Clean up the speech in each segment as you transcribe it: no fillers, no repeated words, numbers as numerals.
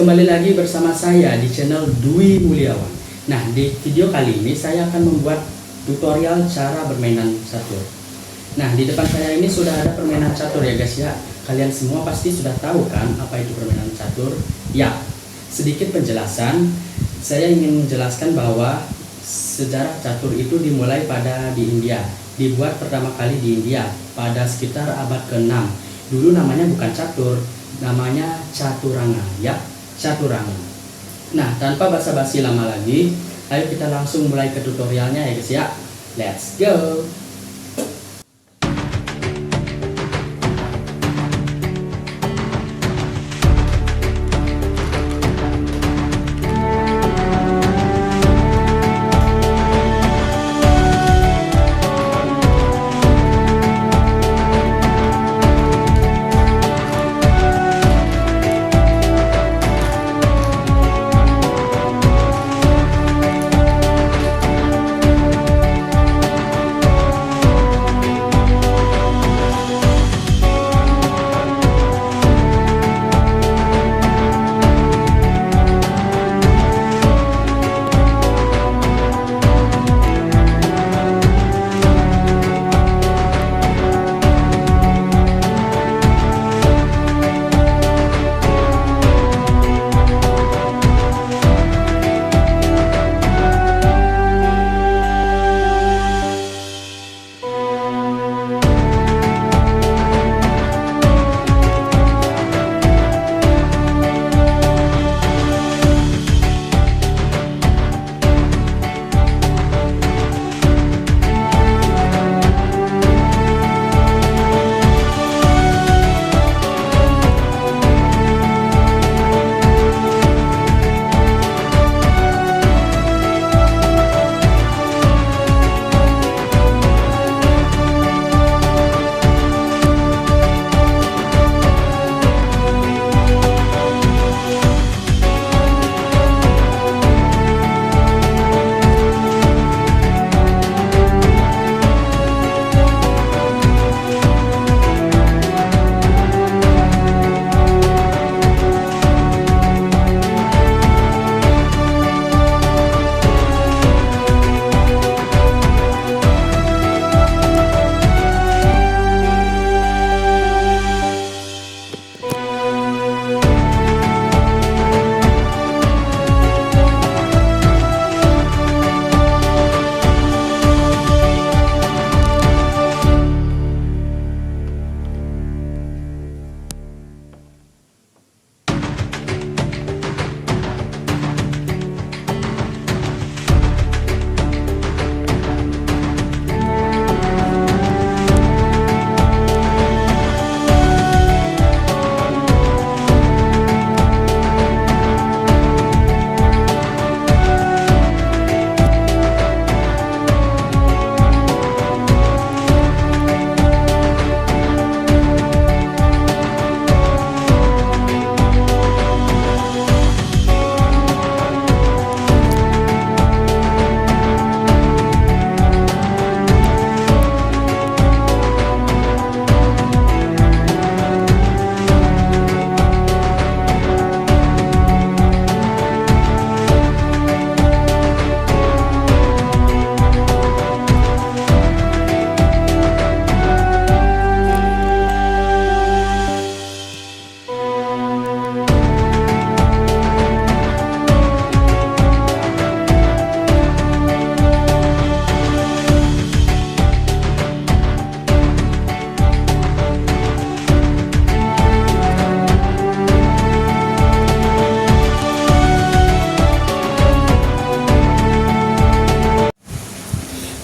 kembali lagi bersama saya di channel Dwi Mulyawan. Nah, di video kali ini saya akan membuat tutorial cara bermainan catur. Nah, di depan saya ini sudah ada permainan catur ya guys ya. Kalian semua pasti sudah tahu kan apa itu permainan catur? Ya, sedikit penjelasan. Saya ingin menjelaskan bahwa sejarah catur itu dimulai di India. Dibuat pertama kali di India pada sekitar abad ke-6. Dulu namanya bukan catur, namanya caturanga ya, caturanga. Nah, tanpa basa-basi lama lagi, ayo kita langsung mulai ke tutorialnya ya guys ya. Let's go.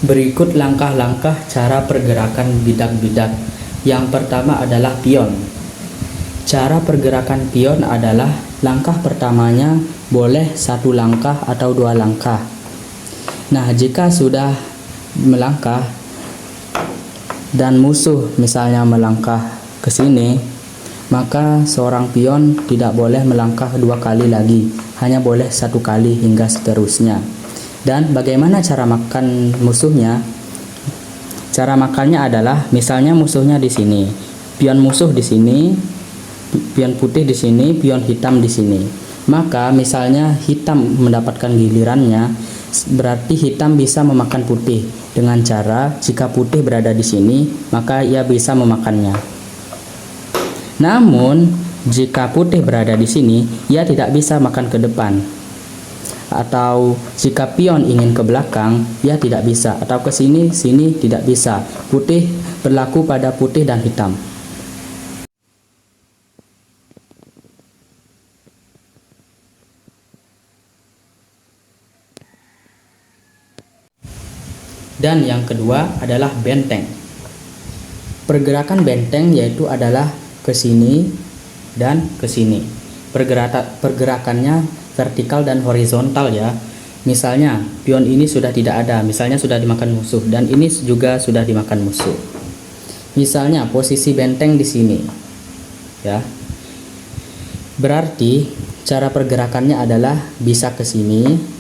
Berikut langkah-langkah cara pergerakan bidak-bidak. Yang pertama adalah pion. Cara pergerakan pion adalah langkah pertamanya boleh satu langkah atau dua langkah. Nah, jika sudah melangkah dan musuh misalnya melangkah ke sini, maka seorang pion tidak boleh melangkah dua kali lagi, hanya boleh satu kali hingga seterusnya. Dan bagaimana cara makan musuhnya? Cara makannya adalah misalnya musuhnya di sini, pion musuh di sini, pion putih di sini, pion hitam di sini. Maka misalnya hitam mendapatkan gilirannya, berarti hitam bisa memakan putih dengan cara jika putih berada di sini, maka ia bisa memakannya. Namun jika putih berada di sini, ia tidak bisa makan ke depan. Atau jika pion ingin ke belakang, ia tidak bisa, atau ke sini, sini tidak bisa. Putih berlaku pada putih dan hitam. Dan yang kedua adalah benteng. Pergerakan benteng yaitu adalah ke sini dan ke sini. Pergerakannya vertikal dan horizontal ya. Misalnya pion ini sudah tidak ada, misalnya sudah dimakan musuh, dan ini juga sudah dimakan musuh. Misalnya posisi benteng di sini ya. Berarti cara pergerakannya adalah bisa ke sini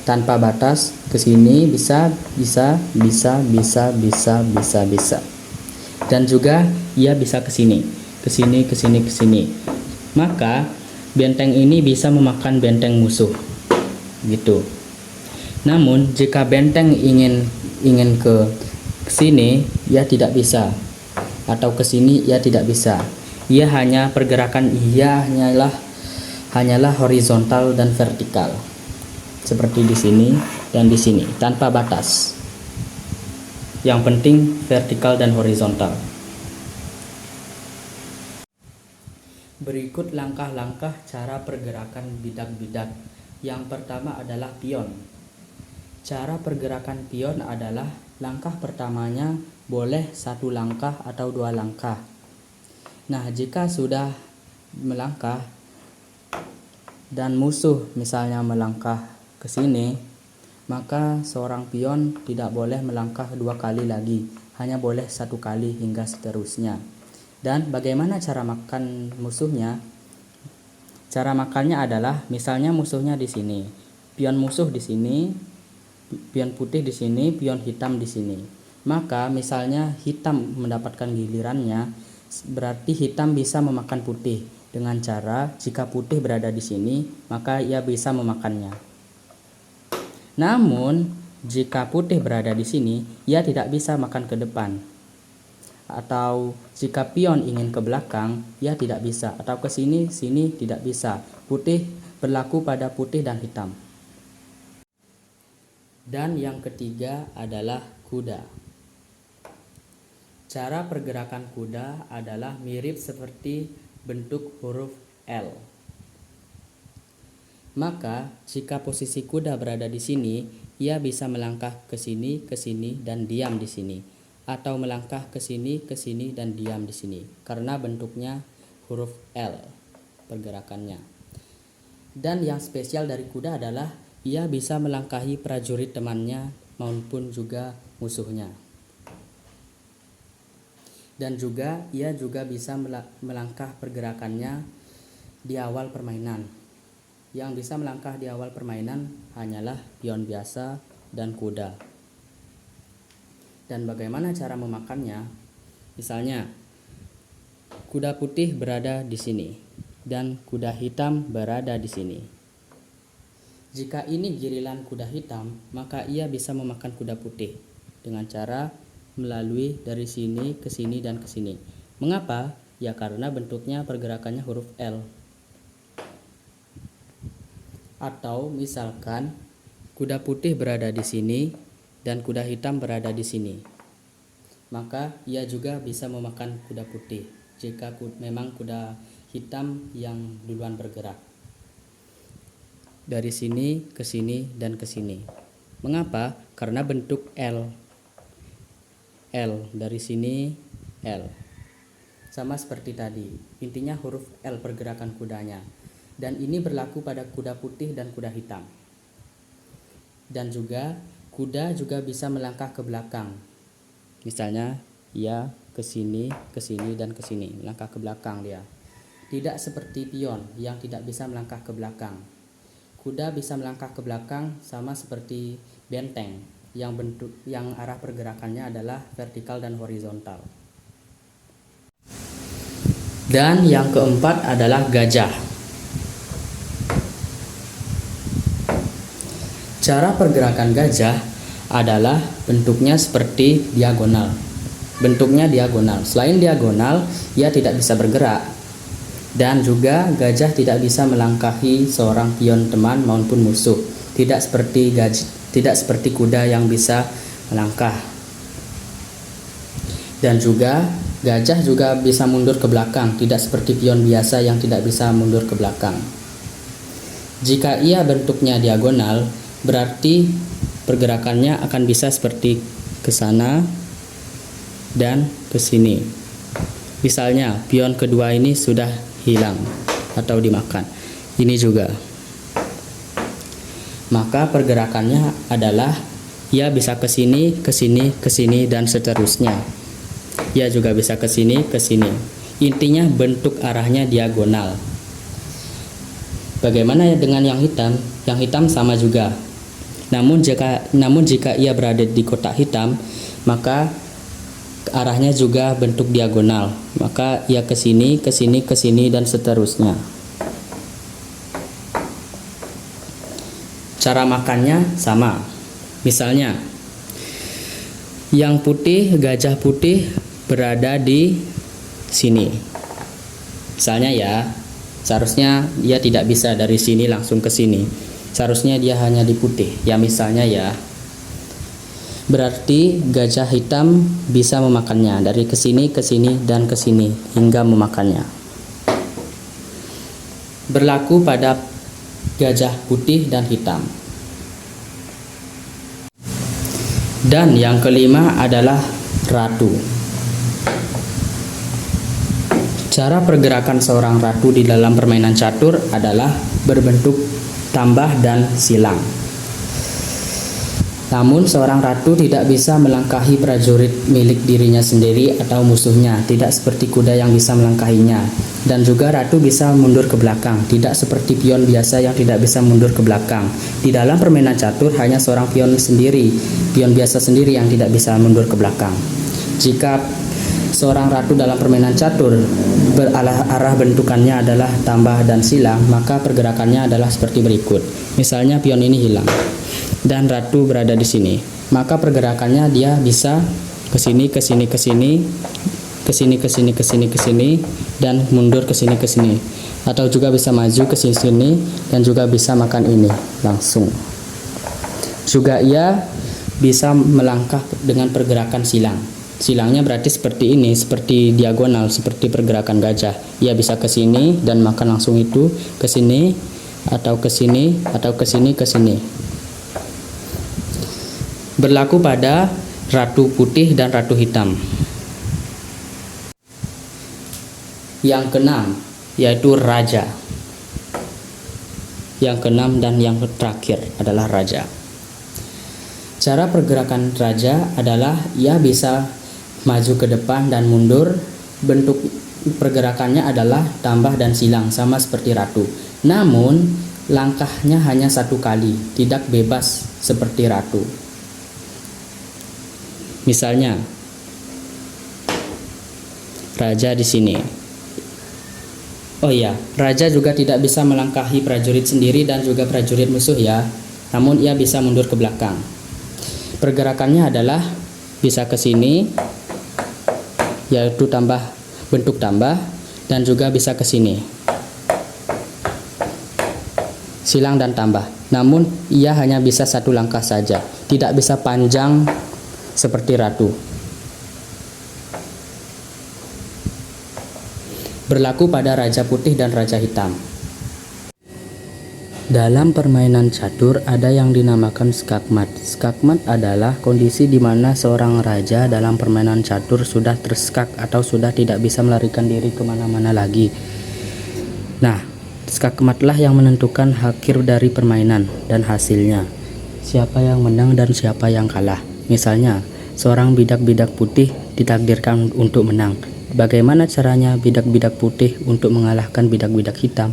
tanpa batas, ke sini bisa. Dan juga ia bisa ke sini. Maka benteng ini bisa memakan benteng musuh gitu. Namun jika benteng ingin ke sini, ia tidak bisa, atau ke sini ia tidak bisa. Ia hanya pergerakan hanyalah horizontal dan vertikal. Seperti di sini dan di sini tanpa batas. Yang penting vertikal dan horizontal. Berikut langkah-langkah cara pergerakan bidak-bidak. Yang pertama adalah pion. Cara pergerakan pion adalah langkah pertamanya boleh 1 langkah atau 2 langkah. Nah, jika sudah melangkah dan musuh misalnya melangkah ke sini, maka seorang pion tidak boleh melangkah 2 kali lagi, hanya boleh 1 kali hingga seterusnya. Dan bagaimana cara makan musuhnya? Cara makannya adalah misalnya musuhnya di sini, pion musuh di sini, pion putih di sini, pion hitam di sini. Maka misalnya hitam mendapatkan gilirannya, berarti hitam bisa memakan putih dengan cara jika putih berada di sini, maka ia bisa memakannya. Namun jika putih berada di sini, ia tidak bisa makan ke depan. Atau jika pion ingin ke belakang, ia tidak bisa, atau ke sini, sini tidak bisa. Putih berlaku pada putih dan hitam. Dan yang ketiga adalah kuda. Cara pergerakan kuda adalah mirip seperti bentuk huruf L. Maka jika posisi kuda berada di sini, ia bisa melangkah ke sini, dan diam di sini. Atau melangkah ke sini, dan diam di sini, karena bentuknya huruf L pergerakannya. Dan yang spesial dari kuda adalah ia bisa melangkahi prajurit temannya maupun juga musuhnya. Dan juga ia juga bisa melangkah pergerakannya di awal permainan. Yang bisa melangkah di awal permainan hanyalah pion biasa dan kuda. Dan bagaimana cara memakannya? Misalnya, kuda putih berada di sini dan kuda hitam berada di sini. Jika ini giliran kuda hitam, maka ia bisa memakan kuda putih dengan cara melalui dari sini ke sini dan ke sini. Mengapa? Ya karena bentuknya pergerakannya huruf L. Atau misalkan kuda putih berada di sini dan kuda hitam berada di sini, maka ia juga bisa memakan kuda putih jika memang kuda hitam yang duluan bergerak dari sini ke sini dan ke sini. Mengapa? Karena bentuk L dari sini L, sama seperti tadi, intinya huruf L pergerakan kudanya. Dan ini berlaku pada kuda putih dan kuda hitam. Dan juga kuda juga bisa melangkah ke belakang. Misalnya ia ke sini, dan ke sini, melangkah ke belakang dia. Tidak seperti pion yang tidak bisa melangkah ke belakang. Kuda bisa melangkah ke belakang sama seperti benteng yang arah pergerakannya adalah vertikal dan horizontal. Dan yang keempat adalah gajah. Cara pergerakan gajah adalah bentuknya seperti diagonal. Bentuknya diagonal. Selain diagonal, ia tidak bisa bergerak. Dan juga gajah tidak bisa melangkahi seorang pion teman maupun musuh. Tidak seperti kuda yang bisa melangkah. Dan juga gajah juga bisa mundur ke belakang, tidak seperti pion biasa yang tidak bisa mundur ke belakang. Jika ia bentuknya diagonal, berarti pergerakannya akan bisa seperti ke sana dan ke sini. Misalnya, pion kedua ini sudah hilang atau dimakan. Ini juga. Maka pergerakannya adalah ia bisa ke sini, ke sini, ke sini, dan seterusnya. Ia juga bisa ke sini, ke sini. Intinya bentuk arahnya diagonal. Bagaimana dengan yang hitam? Yang hitam sama juga. Namun jika ia berada di kotak hitam, maka arahnya juga bentuk diagonal. Maka ia ke sini, ke sini, ke sini, dan seterusnya. Cara makannya sama. Misalnya, yang putih, gajah putih berada di sini. Misalnya ya, seharusnya dia tidak bisa dari sini langsung ke sini. Seharusnya dia hanya di putih. Ya misalnya ya. Berarti gajah hitam bisa memakannya dari ke sini, dan ke sini hingga memakannya. Berlaku pada gajah putih dan hitam. Dan yang kelima adalah ratu. Cara pergerakan seorang ratu di dalam permainan catur adalah berbentuk tambah dan silang. Namun seorang ratu tidak bisa melangkahi prajurit milik dirinya sendiri atau musuhnya, tidak seperti kuda yang bisa melangkahinya. Dan juga ratu bisa mundur ke belakang, tidak seperti pion biasa yang tidak bisa mundur ke belakang. Di dalam permainan catur hanya seorang pion biasa sendiri yang tidak bisa mundur ke belakang. Jika seorang ratu dalam permainan catur arah bentukannya adalah tambah dan silang, maka pergerakannya adalah seperti berikut. Misalnya pion ini hilang dan ratu berada di sini, maka pergerakannya dia bisa ke sini, ke sini, ke sini, ke sini, ke sini, ke sini, ke sini, dan mundur ke sini, ke sini, atau juga bisa maju ke sini, sini, dan juga bisa makan ini langsung. Juga ia bisa melangkah dengan pergerakan silang. Silangnya berarti seperti ini, seperti diagonal, seperti pergerakan gajah. Ia bisa ke sini dan makan langsung itu, ke sini, atau ke sini, atau ke sini, ke sini. Berlaku pada ratu putih dan ratu hitam. Yang keenam yaitu raja. Yang keenam dan yang terakhir adalah raja. Cara pergerakan raja adalah ia bisa maju ke depan dan mundur. Bentuk pergerakannya adalah tambah dan silang, sama seperti ratu. Namun langkahnya hanya satu kali, tidak bebas seperti ratu. Misalnya, raja di sini. Oh iya, raja juga tidak bisa melangkahi prajurit sendiri dan juga prajurit musuh ya. Namun ia bisa mundur ke belakang. Pergerakannya adalah bisa ke sini, yaitu bentuk tambah, dan juga bisa ke sini. Silang dan tambah. Namun ia hanya bisa satu langkah saja, tidak bisa panjang seperti ratu. Berlaku pada raja putih dan raja hitam. Dalam permainan catur ada yang dinamakan skakmat. Skakmat adalah kondisi di mana seorang raja dalam permainan catur sudah terskak atau sudah tidak bisa melarikan diri kemana-mana lagi. Nah, skakmatlah yang menentukan akhir dari permainan dan hasilnya. Siapa yang menang dan siapa yang kalah. Misalnya, seorang bidak-bidak putih ditakdirkan untuk menang. Bagaimana caranya bidak-bidak putih untuk mengalahkan bidak-bidak hitam?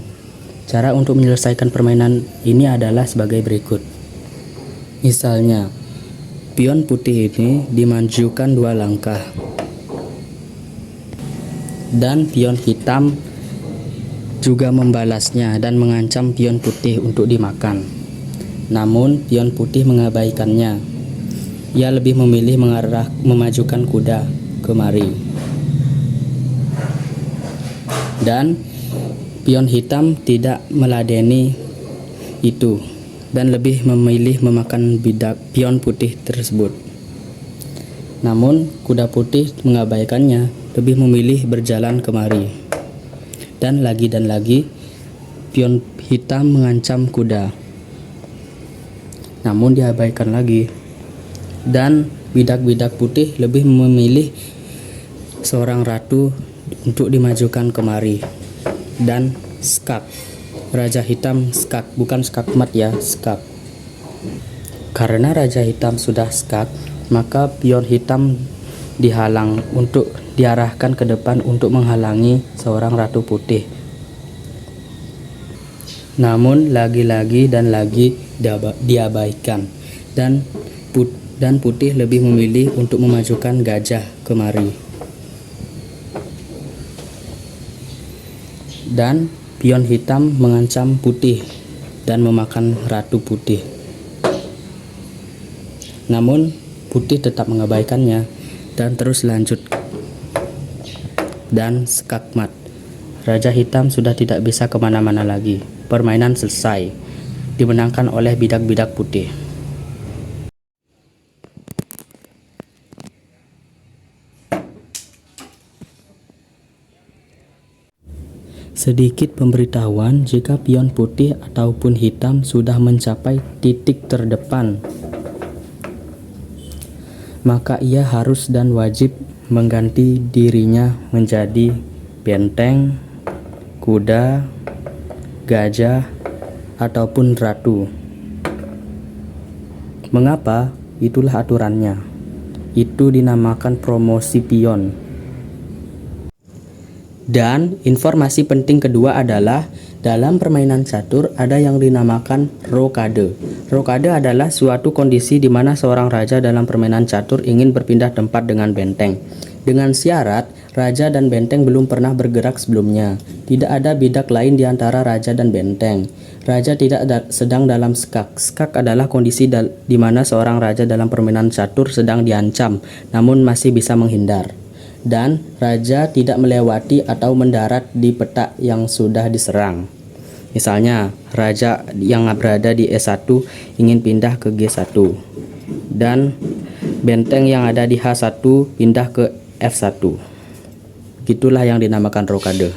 Cara untuk menyelesaikan permainan ini adalah sebagai berikut. Misalnya, pion putih ini dimajukan 2 langkah. Dan pion hitam juga membalasnya dan mengancam pion putih untuk dimakan. namun pion putih mengabaikannya. Ia lebih memilih memajukan kuda kemari. Dan pion hitam tidak meladeni itu dan lebih memilih memakan pion putih tersebut. Namun kuda putih mengabaikannya, lebih memilih berjalan kemari. Dan lagi pion hitam mengancam kuda, namun diabaikan lagi. Dan bidak-bidak putih lebih memilih seorang ratu untuk dimajukan kemari. Dan skak, raja hitam skak, bukan skakmat ya, skak. Karena raja hitam sudah skak, maka pion hitam dihalang untuk diarahkan ke depan untuk menghalangi seorang ratu putih. Namun lagi diabaikan, dan putih lebih memilih untuk memajukan gajah kemari. Dan pion hitam mengancam putih dan memakan ratu putih. Namun putih tetap mengabaikannya dan terus lanjut. Dan skakmat, raja hitam sudah tidak bisa kemana-mana lagi. Permainan selesai, dimenangkan oleh bidak-bidak putih. Sedikit pemberitahuan jika pion putih ataupun hitam sudah mencapai titik terdepan, maka ia harus dan wajib mengganti dirinya menjadi benteng, kuda, gajah, ataupun ratu. Mengapa? Itulah aturannya. Itu dinamakan promosi pion. Dan informasi penting kedua adalah dalam permainan catur ada yang dinamakan rokade. Rokade adalah suatu kondisi di mana seorang raja dalam permainan catur ingin berpindah tempat dengan benteng. Dengan syarat, raja dan benteng belum pernah bergerak sebelumnya. Tidak ada bidak lain di antara raja dan benteng. Raja tidak sedang dalam skak. Skak adalah kondisi di mana seorang raja dalam permainan catur sedang diancam, namun masih bisa menghindar. Dan raja tidak melewati atau mendarat di petak yang sudah diserang. Misalnya, raja yang berada di E1 ingin pindah ke G1, dan benteng yang ada di H1 pindah ke F1. Itulah yang dinamakan rokade.